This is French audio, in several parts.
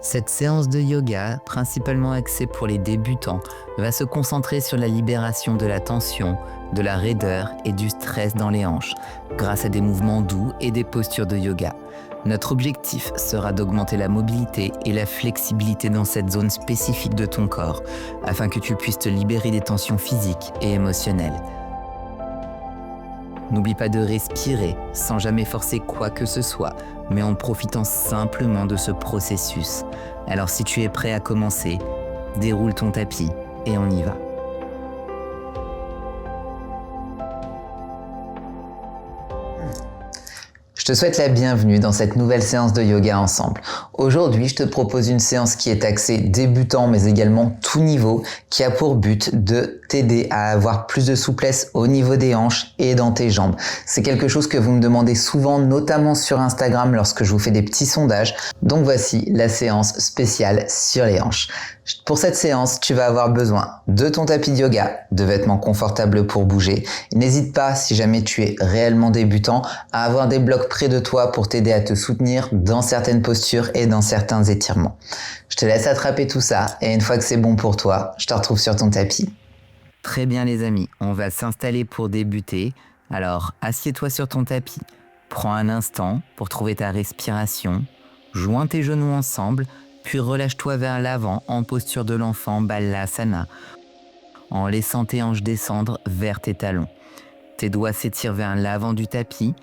Cette séance de yoga, principalement axée pour les débutants, va se concentrer sur la libération de la tension, de la raideur et du stress dans les hanches, grâce à des mouvements doux et des postures de yoga. Notre objectif sera d'augmenter la mobilité et la flexibilité dans cette zone spécifique de ton corps, afin que tu puisses te libérer des tensions physiques et émotionnelles. N'oublie pas de respirer sans jamais forcer quoi que ce soit, mais en profitant simplement de ce processus. Alors si tu es prêt à commencer, déroule ton tapis et on y va. Je te souhaite la bienvenue dans cette nouvelle séance de yoga ensemble. Aujourd'hui, je te propose une séance qui est axée débutant mais également tout niveau, qui a pour but de t'aider à avoir plus de souplesse au niveau des hanches et dans tes jambes. C'est quelque chose que vous me demandez souvent, notamment sur Instagram lorsque je vous fais des petits sondages. Donc voici la séance spéciale sur les hanches. Pour cette séance, tu vas avoir besoin de ton tapis de yoga, de vêtements confortables pour bouger. N'hésite pas, si jamais tu es réellement débutant, à avoir des blocs près de toi pour t'aider à te soutenir dans certaines postures et dans certains étirements. Je te laisse attraper tout ça et une fois que c'est bon pour toi, je te retrouve sur ton tapis. Très bien les amis, on va s'installer pour débuter. Alors, assieds-toi sur ton tapis. Prends un instant pour trouver ta respiration. Joins tes genoux ensemble. Puis relâche-toi vers l'avant en posture de l'enfant Balasana, en laissant tes hanches descendre vers tes talons. Tes doigts s'étirent vers l'avant du tapis.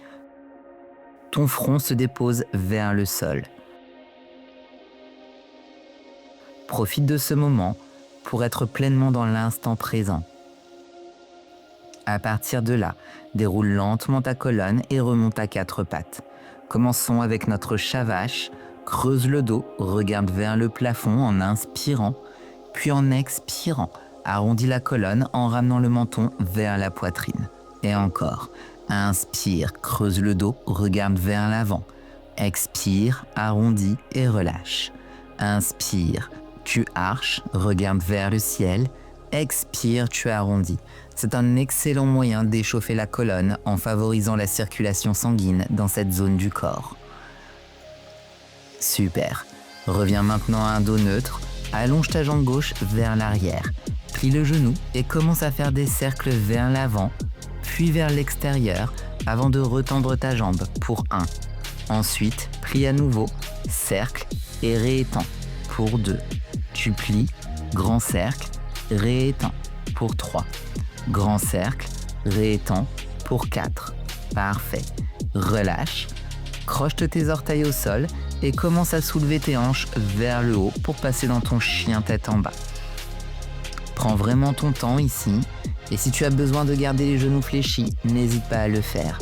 Ton front se dépose vers le sol. Profite de ce moment pour être pleinement dans l'instant présent. À partir de là, déroule lentement ta colonne et remonte à quatre pattes. Commençons avec notre Shavash. Creuse le dos, regarde vers le plafond en inspirant, puis en expirant, arrondis la colonne en ramenant le menton vers la poitrine. Et encore, inspire, creuse le dos, regarde vers l'avant. Expire, arrondis et relâche. Inspire, tu arches, regarde vers le ciel. Expire, tu arrondis. C'est un excellent moyen d'échauffer la colonne en favorisant la circulation sanguine dans cette zone du corps. Super. Reviens maintenant à un dos neutre. Allonge ta jambe gauche vers l'arrière. Plie le genou et commence à faire des cercles vers l'avant, puis vers l'extérieur avant de retendre ta jambe pour 1. Ensuite, plie à nouveau, cercle et réétends pour 2. Tu plies, grand cercle, réétends pour 3. Grand cercle, réétends pour 4. Parfait. Relâche. Croche tes orteils au sol et commence à soulever tes hanches vers le haut pour passer dans ton chien tête en bas. Prends vraiment ton temps ici et si tu as besoin de garder les genoux fléchis, n'hésite pas à le faire.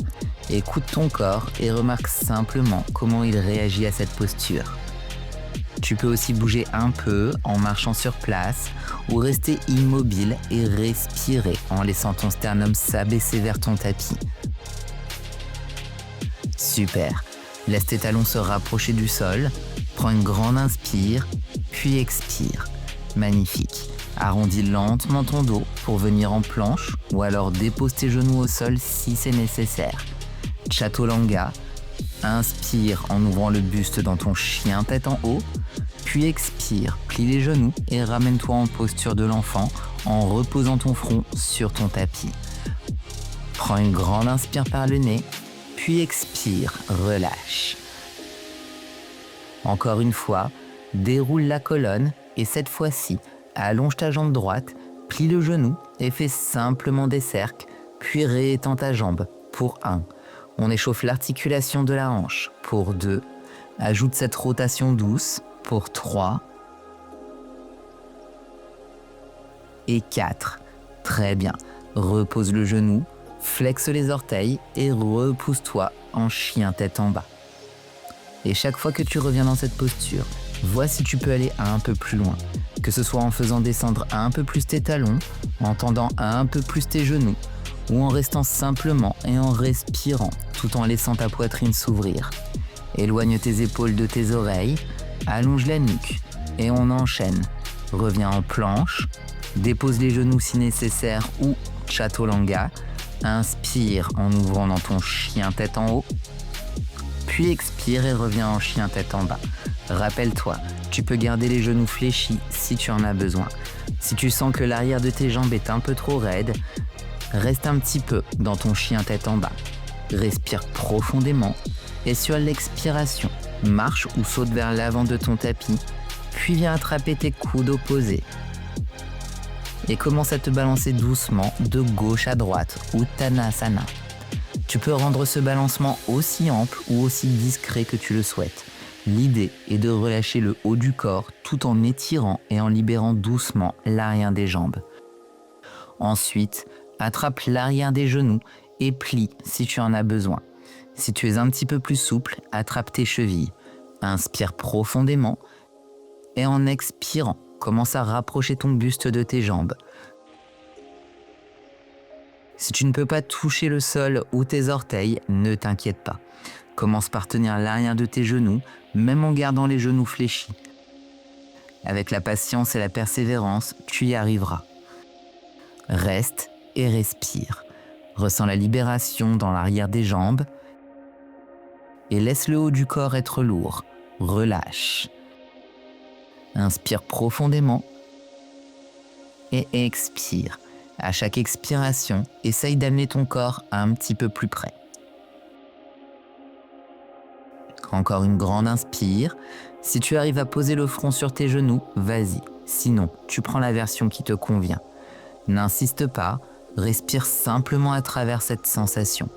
Écoute ton corps et remarque simplement comment il réagit à cette posture. Tu peux aussi bouger un peu en marchant sur place ou rester immobile et respirer en laissant ton sternum s'abaisser vers ton tapis. Super. Laisse tes talons se rapprocher du sol, prends une grande inspire, puis expire. Magnifique. Arrondis lentement ton dos pour venir en planche ou alors dépose tes genoux au sol si c'est nécessaire. Chaturanga, inspire en ouvrant le buste dans ton chien tête en haut, puis expire, plie les genoux et ramène-toi en posture de l'enfant en reposant ton front sur ton tapis. Prends une grande inspire par le nez, puis expire, relâche. Encore une fois, déroule la colonne et cette fois-ci, allonge ta jambe droite, plie le genou et fais simplement des cercles, puis réétends ta jambe pour 1. On échauffe l'articulation de la hanche pour 2. Ajoute cette rotation douce pour 3. Et 4. Très bien. Repose le genou. Flexe les orteils et repousse-toi en chien tête en bas. Et chaque fois que tu reviens dans cette posture, vois si tu peux aller un peu plus loin. Que ce soit en faisant descendre un peu plus tes talons, en tendant un peu plus tes genoux, ou en restant simplement et en respirant, tout en laissant ta poitrine s'ouvrir. Éloigne tes épaules de tes oreilles, allonge la nuque et on enchaîne. Reviens en planche, dépose les genoux si nécessaire ou Chaturanga. Inspire en ouvrant dans ton chien tête en haut, puis expire et reviens en chien tête en bas. Rappelle-toi, Tu peux garder les genoux fléchis si tu en as besoin. Si tu sens que l'arrière de tes jambes est un peu trop raide, reste un petit peu dans ton chien tête en bas. Respire profondément et sur l'expiration, marche ou saute vers l'avant de ton tapis, puis viens attraper tes coudes opposés. Et commence à te balancer doucement de gauche à droite, Uttanasana. Tu peux rendre ce balancement aussi ample ou aussi discret que tu le souhaites. L'idée est de relâcher le haut du corps tout en étirant et en libérant doucement l'arrière des jambes. Ensuite, attrape l'arrière des genoux et plie si tu en as besoin. Si tu es un petit peu plus souple, attrape tes chevilles. Inspire profondément et en expirant, commence à rapprocher ton buste de tes jambes. Si tu ne peux pas toucher le sol ou tes orteils, ne t'inquiète pas. Commence par tenir l'arrière de tes genoux, même en gardant les genoux fléchis. Avec la patience et la persévérance, tu y arriveras. Reste et respire. Ressens la libération dans l'arrière des jambes et laisse le haut du corps être lourd. Relâche. Inspire profondément et expire. À chaque expiration, essaye d'amener ton corps un petit peu plus près. Encore une grande inspire. Si tu arrives à poser le front sur tes genoux, vas-y. Sinon, tu prends la version qui te convient. N'insiste pas, respire simplement à travers cette sensation.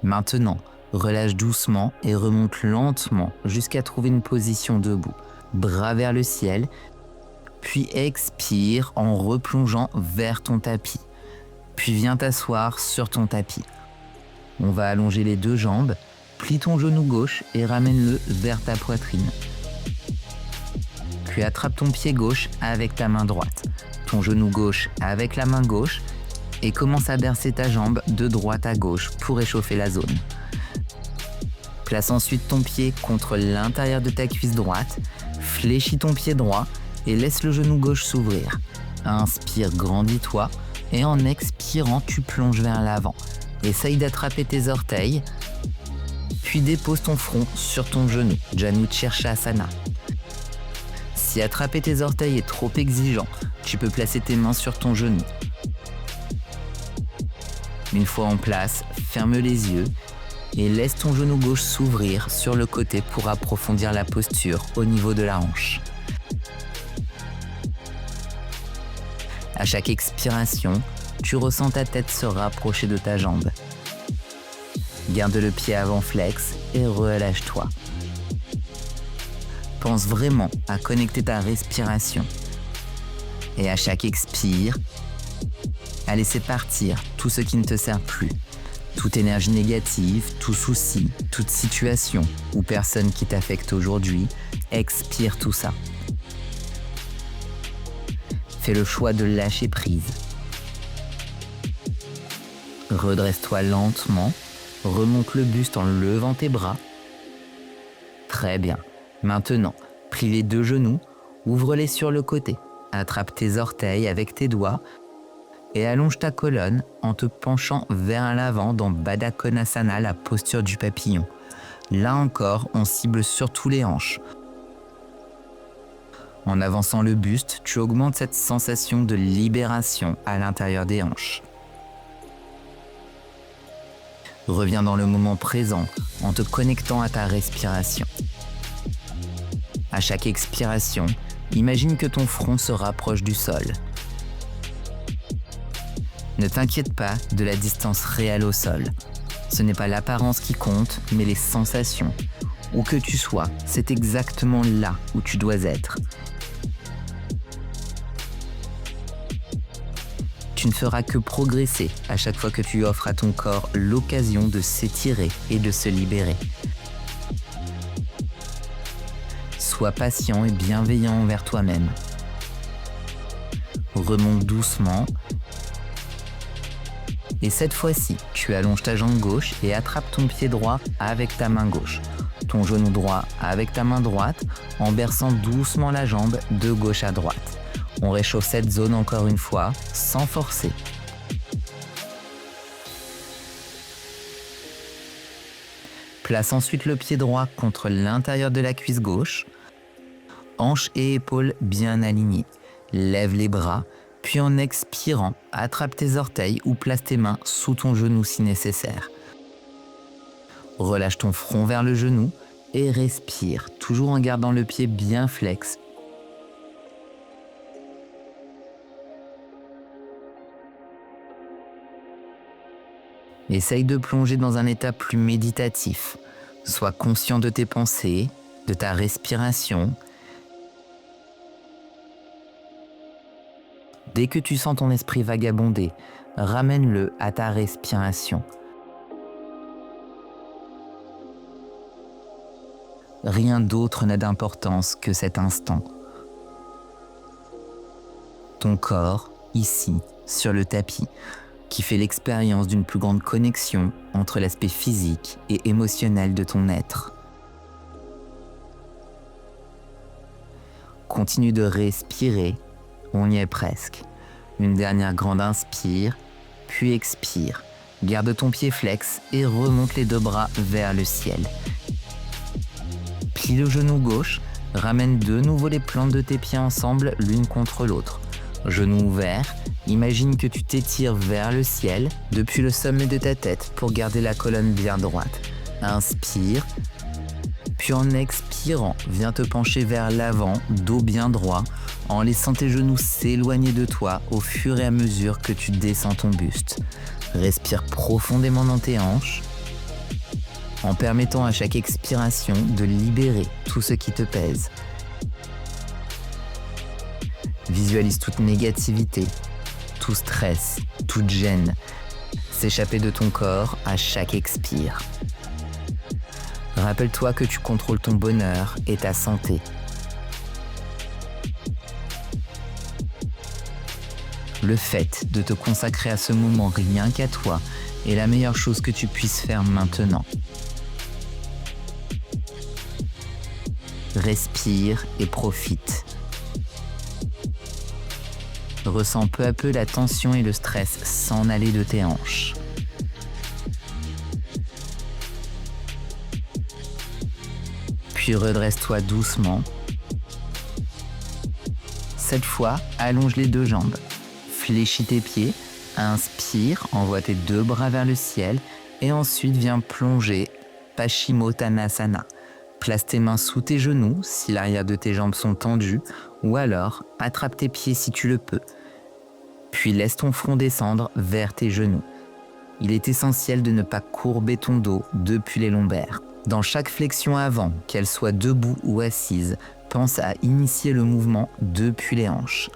Maintenant, relâche doucement et remonte lentement jusqu'à trouver une position debout. Bras vers le ciel, puis expire en replongeant vers ton tapis. Puis viens t'asseoir sur ton tapis. On va allonger les deux jambes, plie ton genou gauche et ramène-le vers ta poitrine. Puis attrape ton pied gauche avec ta main droite, ton genou gauche avec la main gauche et commence à bercer ta jambe de droite à gauche pour réchauffer la zone. Place ensuite ton pied contre l'intérieur de ta cuisse droite, fléchis ton pied droit et laisse le genou gauche s'ouvrir. Inspire, grandis-toi et en expirant, tu plonges vers l'avant. Essaye d'attraper tes orteils, puis dépose ton front sur ton genou, Janu Shirshasana. Si attraper tes orteils est trop exigeant, tu peux placer tes mains sur ton genou. Une fois en place, ferme les yeux et laisse ton genou gauche s'ouvrir sur le côté pour approfondir la posture au niveau de la hanche. À chaque expiration, tu ressens ta tête se rapprocher de ta jambe. Garde le pied avant flex et relâche-toi. Pense vraiment à connecter ta respiration. Et à chaque expire, à laisser partir tout ce qui ne te sert plus. Toute énergie négative, tout souci, toute situation ou personne qui t'affecte aujourd'hui, expire tout ça. Fais le choix de lâcher prise. Redresse-toi lentement, remonte le buste en levant tes bras. Très bien. Maintenant, plie les deux genoux, ouvre-les sur le côté, attrape tes orteils avec tes doigts et allonge ta colonne en te penchant vers l'avant dans Baddha Konasana, la posture du papillon. Là encore, on cible surtout les hanches. En avançant le buste, tu augmentes cette sensation de libération à l'intérieur des hanches. Reviens dans le moment présent en te connectant à ta respiration. À chaque expiration, imagine que ton front se rapproche du sol. Ne t'inquiète pas de la distance réelle au sol. Ce n'est pas l'apparence qui compte, mais les sensations. Où que tu sois, c'est exactement là où tu dois être. Tu ne feras que progresser à chaque fois que tu offres à ton corps l'occasion de s'étirer et de se libérer. Sois patient et bienveillant envers toi-même. Remonte doucement. Et cette fois-ci, tu allonges ta jambe gauche et attrape ton pied droit avec ta main gauche. Ton genou droit avec ta main droite en berçant doucement la jambe de gauche à droite. On réchauffe cette zone encore une fois, sans forcer. Place ensuite le pied droit contre l'intérieur de la cuisse gauche. Hanches et épaules bien alignées. Lève les bras, puis en expirant, attrape tes orteils ou place tes mains sous ton genou si nécessaire. Relâche ton front vers le genou et respire, toujours en gardant le pied bien flex. Essaye de plonger dans un état plus méditatif. Sois conscient de tes pensées, de ta respiration. Dès que tu sens ton esprit vagabonder, ramène-le à ta respiration. Rien d'autre n'a d'importance que cet instant. Ton corps, ici, sur le tapis, qui fait l'expérience d'une plus grande connexion entre l'aspect physique et émotionnel de ton être. Continue de respirer, on y est presque. Une dernière grande inspire, puis expire. Garde ton pied flex et remonte les 2 bras vers le ciel. Plie le genou gauche, ramène de nouveau les plantes de tes pieds ensemble l'une contre l'autre. Genou ouvert, imagine que tu t'étires vers le ciel depuis le sommet de ta tête pour garder la colonne bien droite. Inspire, puis en expirant, viens te pencher vers l'avant, dos bien droit, en laissant tes genoux s'éloigner de toi au fur et à mesure que tu descends ton buste. Respire profondément dans tes hanches, en permettant à chaque expiration de libérer tout ce qui te pèse. Visualise toute négativité, tout stress, toute gêne, s'échapper de ton corps à chaque expire. Rappelle-toi que tu contrôles ton bonheur et ta santé. Le fait de te consacrer à ce moment rien qu'à toi est la meilleure chose que tu puisses faire maintenant. Respire et profite. Ressens peu à peu la tension et le stress s'en aller de tes hanches. Puis redresse-toi doucement. Cette fois, allonge les 2 jambes. Fléchis tes pieds. Inspire, envoie tes 2 bras vers le ciel et ensuite viens plonger Paschimottanasana. Place tes mains sous tes genoux si l'arrière de tes jambes sont tendues ou alors attrape tes pieds si tu le peux. Puis laisse ton front descendre vers tes genoux. Il est essentiel de ne pas courber ton dos depuis les lombaires. Dans chaque flexion avant, qu'elle soit debout ou assise, pense à initier le mouvement depuis les hanches.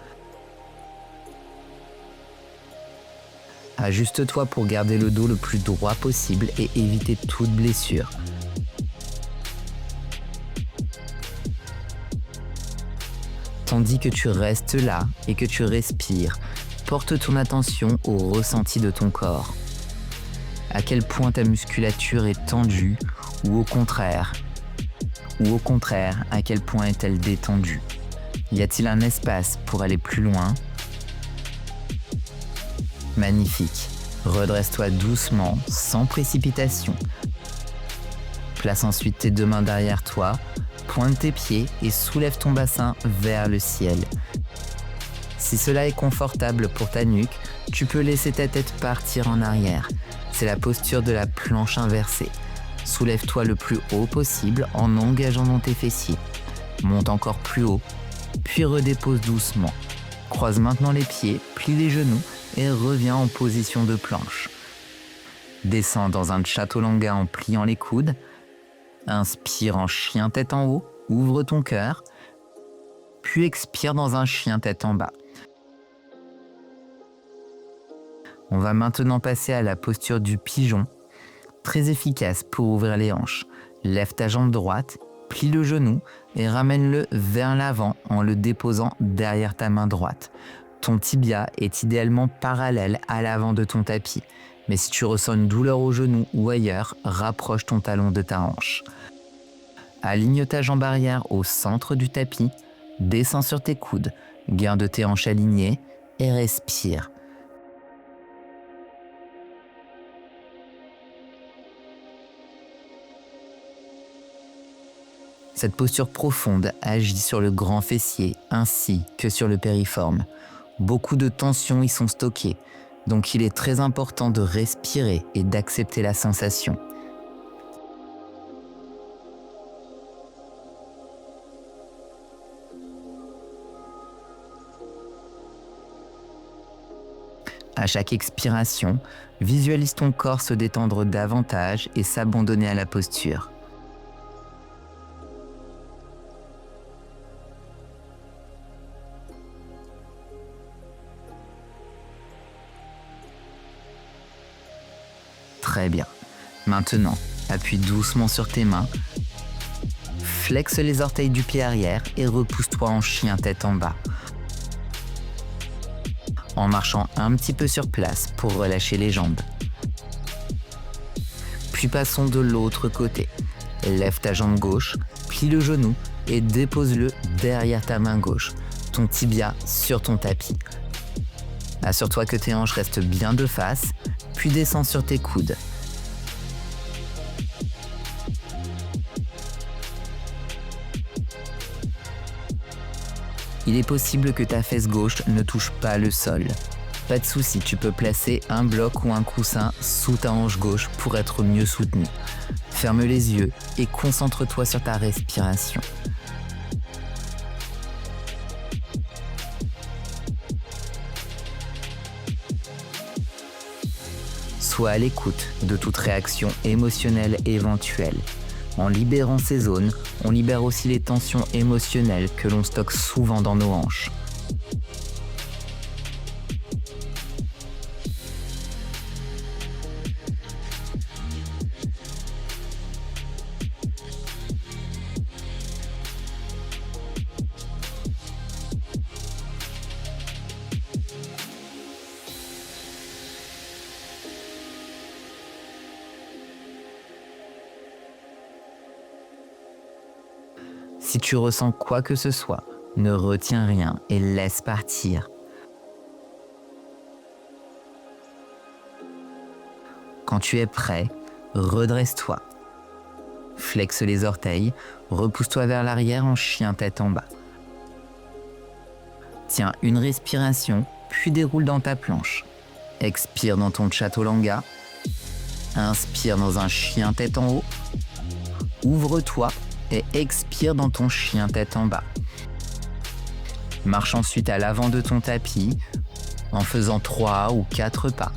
Ajuste-toi pour garder le dos le plus droit possible et éviter toute blessure. Tandis que tu restes là et que tu respires, porte ton attention au ressenti de ton corps. À quel point ta musculature est tendue ou au contraire, à quel point est-elle détendue? Y a-t-il un espace pour aller plus loin? Magnifique. Redresse-toi doucement, sans précipitation. Place ensuite tes 2 mains derrière toi, pointe tes pieds et soulève ton bassin vers le ciel. Si cela est confortable pour ta nuque, tu peux laisser ta tête partir en arrière. C'est la posture de la planche inversée. Soulève-toi le plus haut possible en engageant dans tes fessiers. Monte encore plus haut, puis redépose doucement. Croise maintenant les pieds, plie les genoux et reviens en position de planche. Descends dans un chaturanga en pliant les coudes. Inspire en chien tête en haut, ouvre ton cœur, puis expire dans un chien tête en bas. On va maintenant passer à la posture du pigeon, très efficace pour ouvrir les hanches. Lève ta jambe droite, plie le genou et ramène-le vers l'avant en le déposant derrière ta main droite. Ton tibia est idéalement parallèle à l'avant de ton tapis, mais si tu ressens une douleur au genou ou ailleurs, rapproche ton talon de ta hanche. Aligne ta jambe arrière au centre du tapis, descends sur tes coudes, garde tes hanches alignées et respire. Cette posture profonde agit sur le grand fessier ainsi que sur le périforme. Beaucoup de tensions y sont stockées, donc il est très important de respirer et d'accepter la sensation. À chaque expiration, visualise ton corps se détendre davantage et s'abandonner à la posture. Très bien. Maintenant, appuie doucement sur tes mains, flexe les orteils du pied arrière et repousse-toi en chien tête en bas. En marchant un petit peu sur place pour relâcher les jambes. Puis passons de l'autre côté. Lève ta jambe gauche, plie le genou et dépose-le derrière ta main gauche, ton tibia sur ton tapis. Assure-toi que tes hanches restent bien de face, puis descends sur tes coudes. Il est possible que ta fesse gauche ne touche pas le sol. Pas de souci, tu peux placer un bloc ou un coussin sous ta hanche gauche pour être mieux soutenu. Ferme les yeux et concentre-toi sur ta respiration. Sois à l'écoute de toute réaction émotionnelle éventuelle. En libérant ces zones, on libère aussi les tensions émotionnelles que l'on stocke souvent dans nos hanches. Si tu ressens quoi que ce soit, ne retiens rien et laisse partir. Quand tu es prêt, redresse-toi. Flexe les orteils, repousse-toi vers l'arrière en chien tête en bas. Tiens une respiration, puis déroule dans ta planche. Expire dans ton chaturanga. Inspire dans un chien tête en haut. Ouvre-toi et expire dans ton chien tête en bas. Marche ensuite à l'avant de ton tapis en faisant 3 ou 4 pas.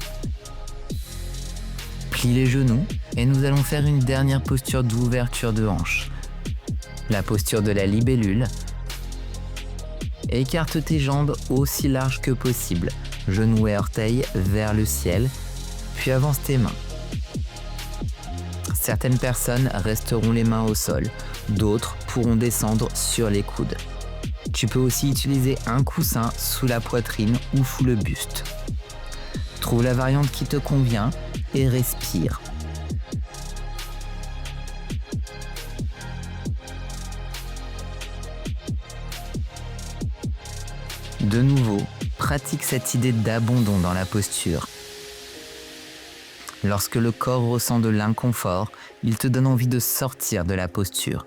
Plie les genoux et nous allons faire une dernière posture d'ouverture de hanche. La posture de la libellule. Écarte tes jambes aussi larges que possible, genoux et orteils vers le ciel, puis avance tes mains. Certaines personnes resteront les mains au sol, d'autres pourront descendre sur les coudes. Tu peux aussi utiliser un coussin sous la poitrine ou sous le buste. Trouve la variante qui te convient et respire. De nouveau, pratique cette idée d'abandon dans la posture. Lorsque le corps ressent de l'inconfort, il te donne envie de sortir de la posture.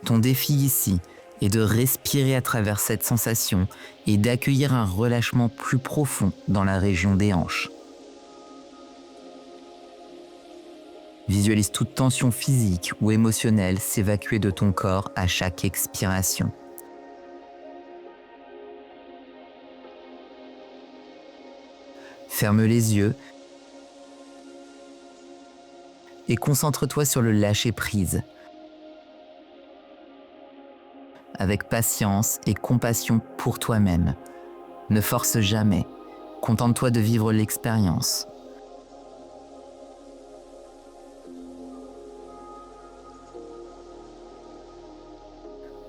Ton défi ici est de respirer à travers cette sensation et d'accueillir un relâchement plus profond dans la région des hanches. Visualise toute tension physique ou émotionnelle s'évacuer de ton corps à chaque expiration. Ferme les yeux et concentre-toi sur le lâcher-prise. Avec patience et compassion pour toi-même. Ne force jamais. Contente-toi de vivre l'expérience.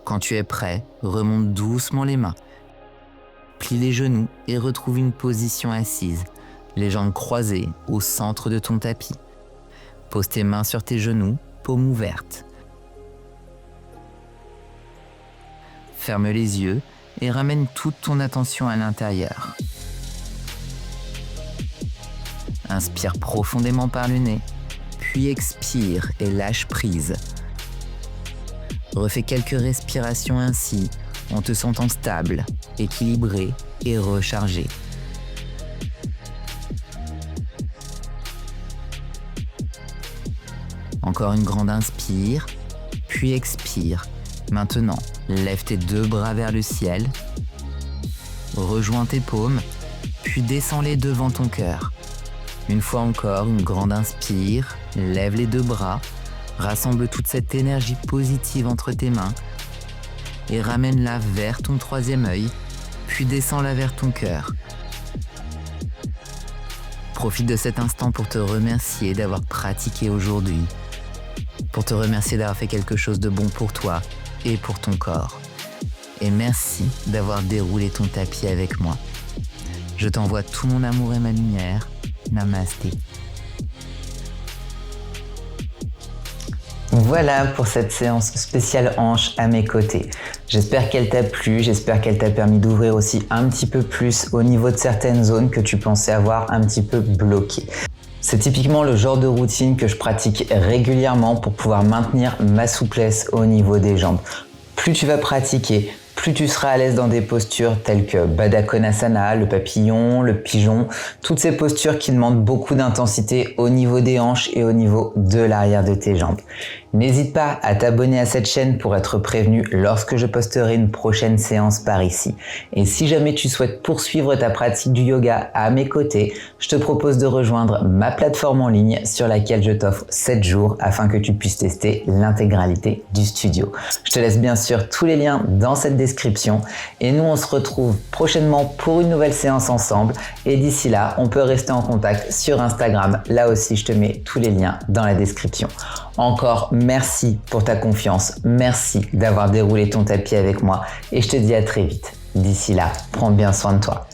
Quand tu es prêt, remonte doucement les mains. Plie les genoux et retrouve une position assise, les jambes croisées au centre de ton tapis. Pose tes mains sur tes genoux, paumes ouvertes. Ferme les yeux et ramène toute ton attention à l'intérieur. Inspire profondément par le nez, puis expire et lâche prise. Refais quelques respirations ainsi, en te sentant stable, équilibré et rechargé. Encore une grande inspire, puis expire. Maintenant, lève tes 2 bras vers le ciel, rejoins tes paumes, puis descends-les devant ton cœur. Une fois encore, une grande inspire, lève les 2 bras, rassemble toute cette énergie positive entre tes mains et ramène-la vers ton 3e œil, puis descends-la vers ton cœur. Profite de cet instant pour te remercier d'avoir pratiqué aujourd'hui, pour te remercier d'avoir fait quelque chose de bon pour toi et pour ton corps. Et merci d'avoir déroulé ton tapis avec moi. Je t'envoie tout mon amour et ma lumière. Namasté. Voilà pour cette séance spéciale hanche à mes côtés. J'espère qu'elle t'a plu, j'espère qu'elle t'a permis d'ouvrir aussi un petit peu plus au niveau de certaines zones que tu pensais avoir un petit peu bloquées. C'est typiquement le genre de routine que je pratique régulièrement pour pouvoir maintenir ma souplesse au niveau des jambes. Plus tu vas pratiquer, plus tu seras à l'aise dans des postures telles que Baddha Konasana, le papillon, le pigeon, toutes ces postures qui demandent beaucoup d'intensité au niveau des hanches et au niveau de l'arrière de tes jambes. N'hésite pas à t'abonner à cette chaîne pour être prévenu lorsque je posterai une prochaine séance par ici. Et si jamais tu souhaites poursuivre ta pratique du yoga à mes côtés, je te propose de rejoindre ma plateforme en ligne sur laquelle je t'offre 7 jours afin que tu puisses tester l'intégralité du studio. Je te laisse bien sûr tous les liens dans cette description et nous on se retrouve prochainement pour une nouvelle séance ensemble et d'ici là on peut rester en contact sur Instagram. Là aussi je te mets tous les liens dans la description. Encore merci pour ta confiance, merci d'avoir déroulé ton tapis avec moi et je te dis à très vite. D'ici là, prends bien soin de toi.